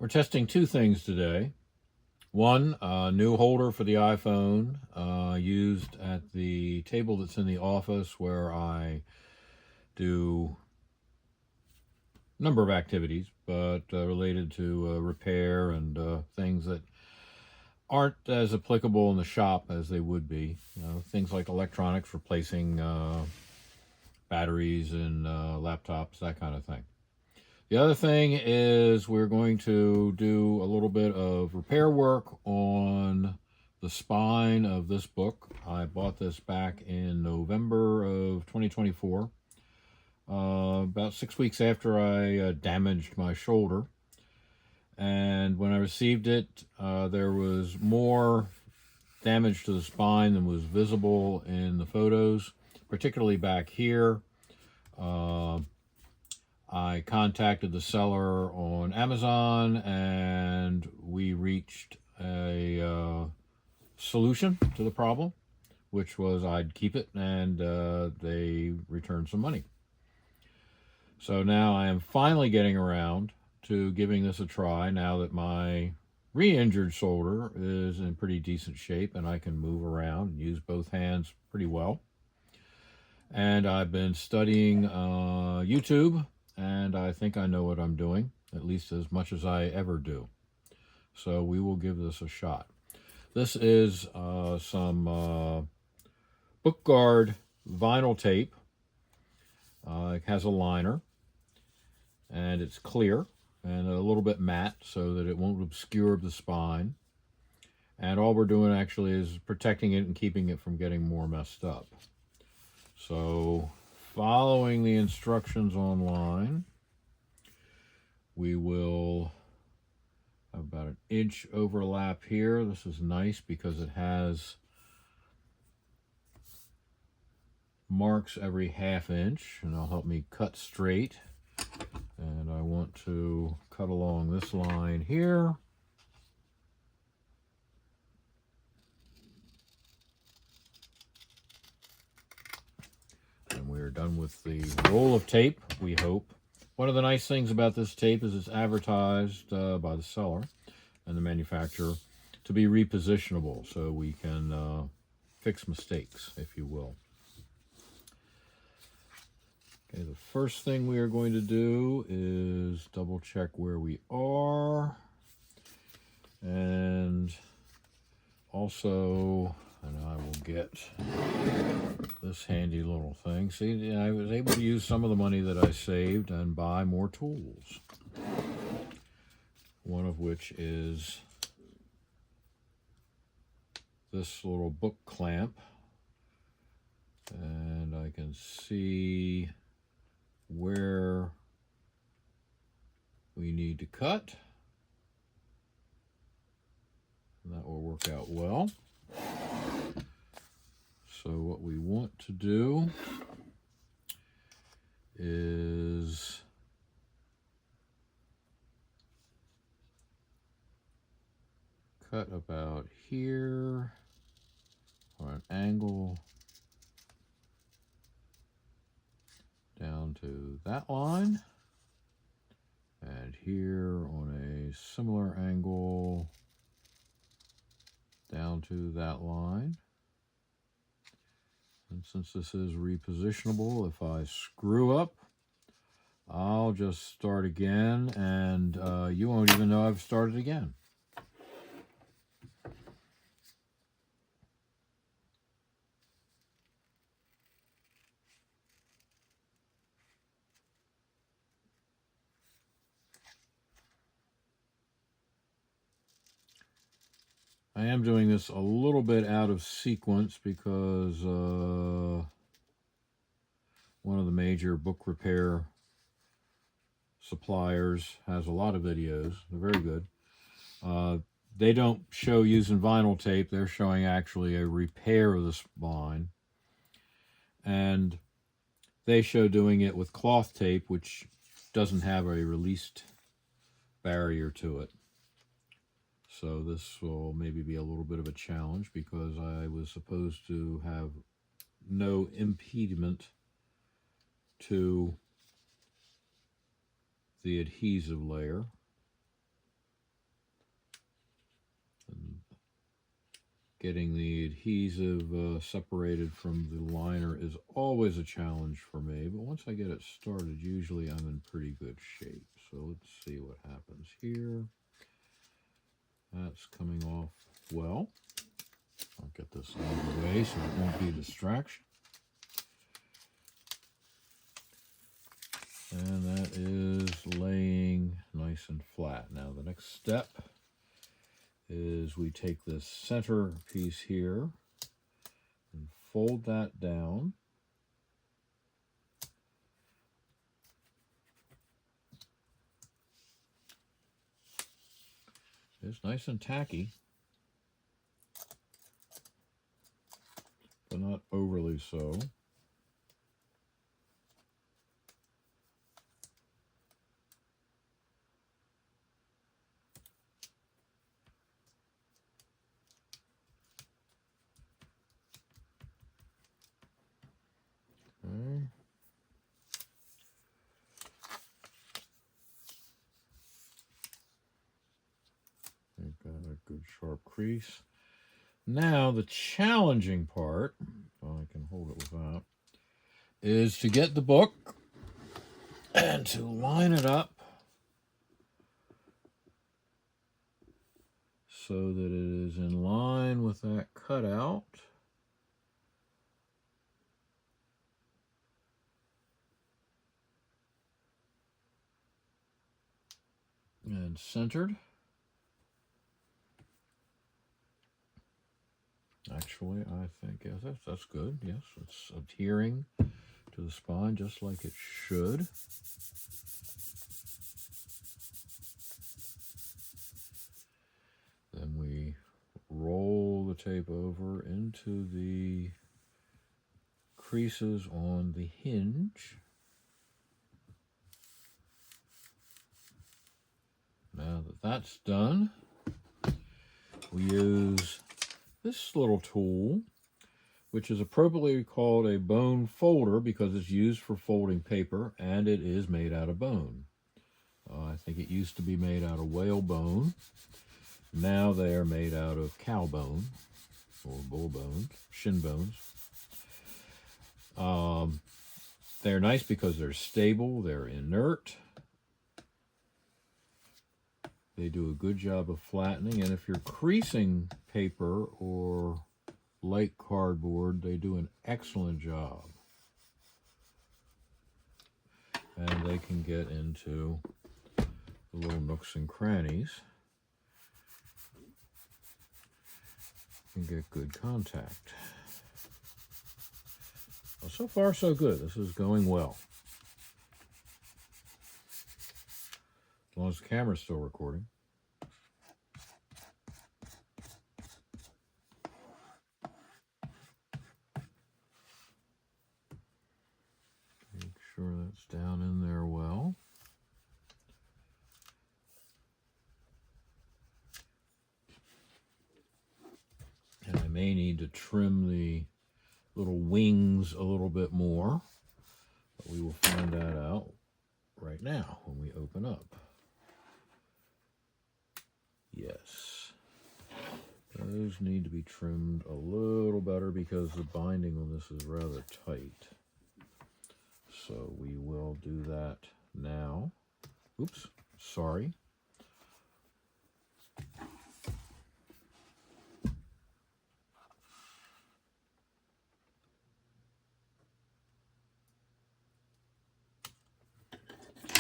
We're testing two things today. One, a new holder for the iPhone used at the table that's in the office where I do a number of activities, but related to repair and things that aren't as applicable in the shop as they would be. Things like electronics, replacing batteries in laptops, that kind of thing. The other thing is we're going to do a little bit of repair work on the spine of this book. I bought this back in November of 2024, about 6 weeks after I damaged my shoulder. And when I received it, there was more damage to the spine than was visible in the photos, particularly back here. I contacted the seller on Amazon and we reached a solution to the problem, which was I'd keep it, and they returned some money. So now I am finally getting around to giving this a try now that my re-injured shoulder is in pretty decent shape and I can move around and use both hands pretty well. And I've been studying YouTube, and I think I know what I'm doing, at least as much as I ever do. So we will give this a shot. This is some Book Guard vinyl tape. It has a liner, and it's clear and a little bit matte so that it won't obscure the spine. And all we're doing actually is protecting it and keeping it from getting more messed up. So, following the instructions online, we will have about an inch overlap here. This is nice because it has marks every half inch, and it'll help me cut straight. And I want to cut along this line here. And we're done with the roll of tape, we hope. One of the nice things about this tape is it's advertised by the seller and the manufacturer to be repositionable, so we can fix mistakes, if you will. Okay, the first thing we are going to do is double check where we are, and also, and I will get this handy little thing. See, I was able to use some of the money that I saved and buy more tools. One of which is this little book clamp. And I can see where we need to cut. And that will work out well. So what we want to do is cut about here on an angle down to that line, and here on a similar angle down to that line. And since this is repositionable, if I screw up, I'll just start again, and you won't even know I've started again. I am doing this a little bit out of sequence because one of the major book repair suppliers has a lot of videos. They're very good. They don't show using vinyl tape. They're showing actually a repair of the spine. And they show doing it with cloth tape, which doesn't have a released barrier to it. So this will maybe be a little bit of a challenge because I was supposed to have no impediment to the adhesive layer. Getting the adhesive separated from the liner is always a challenge for me, but once I get it started, usually I'm in pretty good shape. So let's see what happens here. That's coming off well. I'll get this out of the way so it won't be a distraction. And that is laying nice and flat. Now the next step is we take this center piece here and fold that down. It's nice and tacky, but not overly so. Okay. I've got a good sharp crease. Now the challenging part, if I can hold it with that, is to get the book and to line it up so that it is in line with that cutout. And centered. Actually, I think yes, that's good. Yes, it's adhering to the spine just like it should. Then we roll the tape over into the creases on the hinge. Now that that's done, we use this little tool, which is appropriately called a bone folder because it's used for folding paper and it is made out of bone. I think it used to be made out of whale bone. Now they are made out of cow bone or bull bones, shin bones. They're nice because they're stable, they're inert. They do a good job of flattening, and if you're creasing paper or light cardboard, they do an excellent job. And they can get into the little nooks and crannies and get good contact. Well, so far, so good. This is going well. As long as the camera's still recording. Make sure that's down in there well. And I may need to trim the little wings a little bit more, but we will find that out right now when we open up. Yes, those need to be trimmed a little better because the binding on this is rather tight. So we will do that now. Oops, sorry.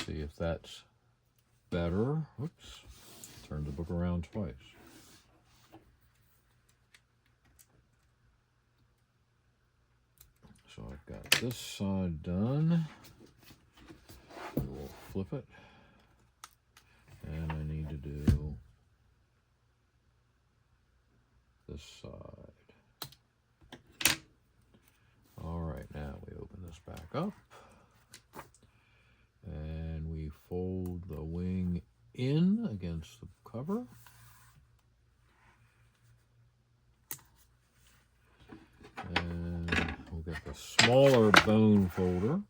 See if that's better. Oops, turn the book around twice. So I've got this side done. We'll flip it. And I need to do this side. All right, now we open this back up. And we fold the wing in against the cover. And we'll get the smaller bone folder.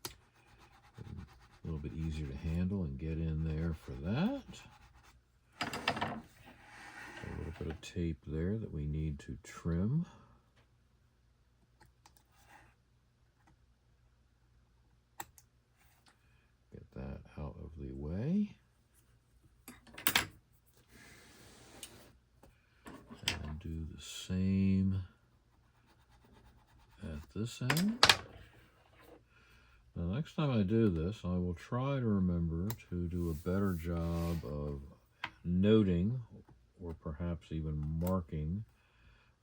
A little bit easier to handle and get in there for that. A little bit of tape there that we need to trim. Get that out of the way. And do the same at this end. Now, next time I do this, I will try to remember to do a better job of noting, or perhaps even marking,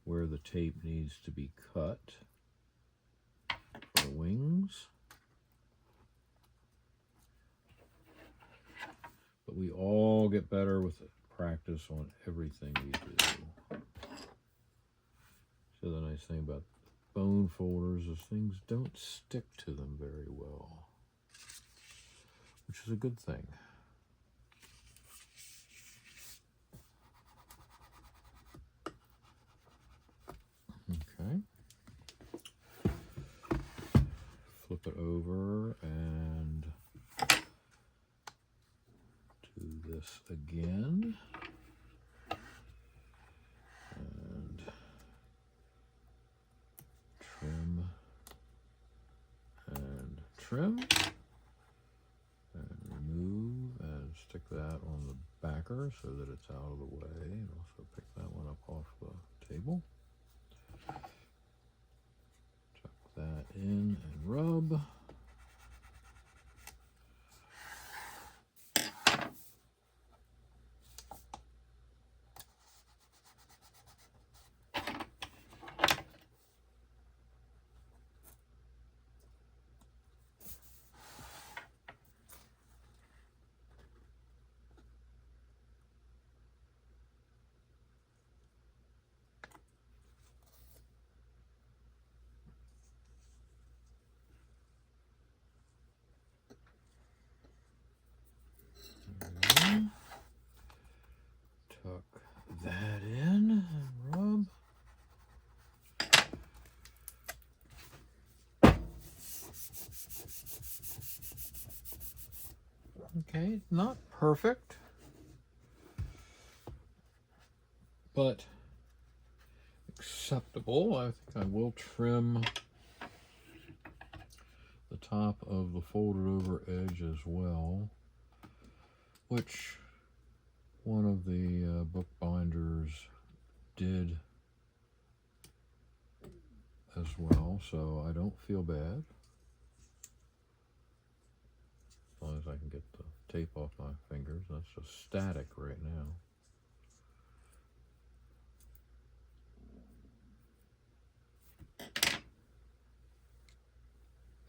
where the tape needs to be cut for the wings. But we all get better with practice on everything we do. So the nice thing about bone folders is things don't stick to them very well, which is a good thing. Okay. Flip it over and do this again. And trim and trim. And remove and stick that on the backer so that it's out of the way. And also pick that one up off the table. Tuck that in and rub. Tuck that in and rub. Okay, not perfect, but acceptable. I think I will trim the top of the folded over edge as well, which one of the bookbinders did as well, so I don't feel bad. As long as I can get the tape off my fingers. That's just static right now.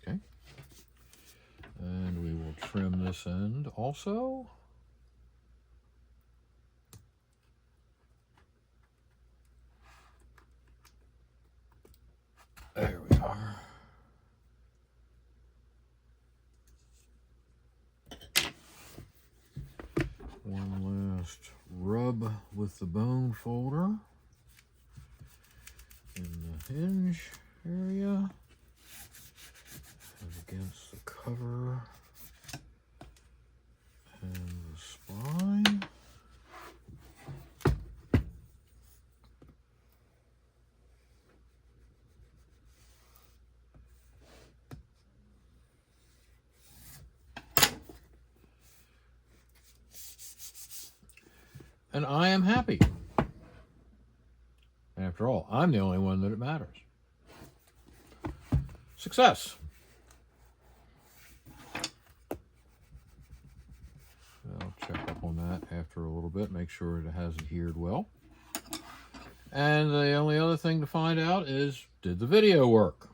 Okay. And we will trim this end also. There we are. One last rub with the bone folder in the hinge area and against the cover and the spine. And I am happy. After all, I'm the only one that it matters. Success. I'll check up on that after a little bit, make sure it has adhered well. And the only other thing to find out is, did the video work?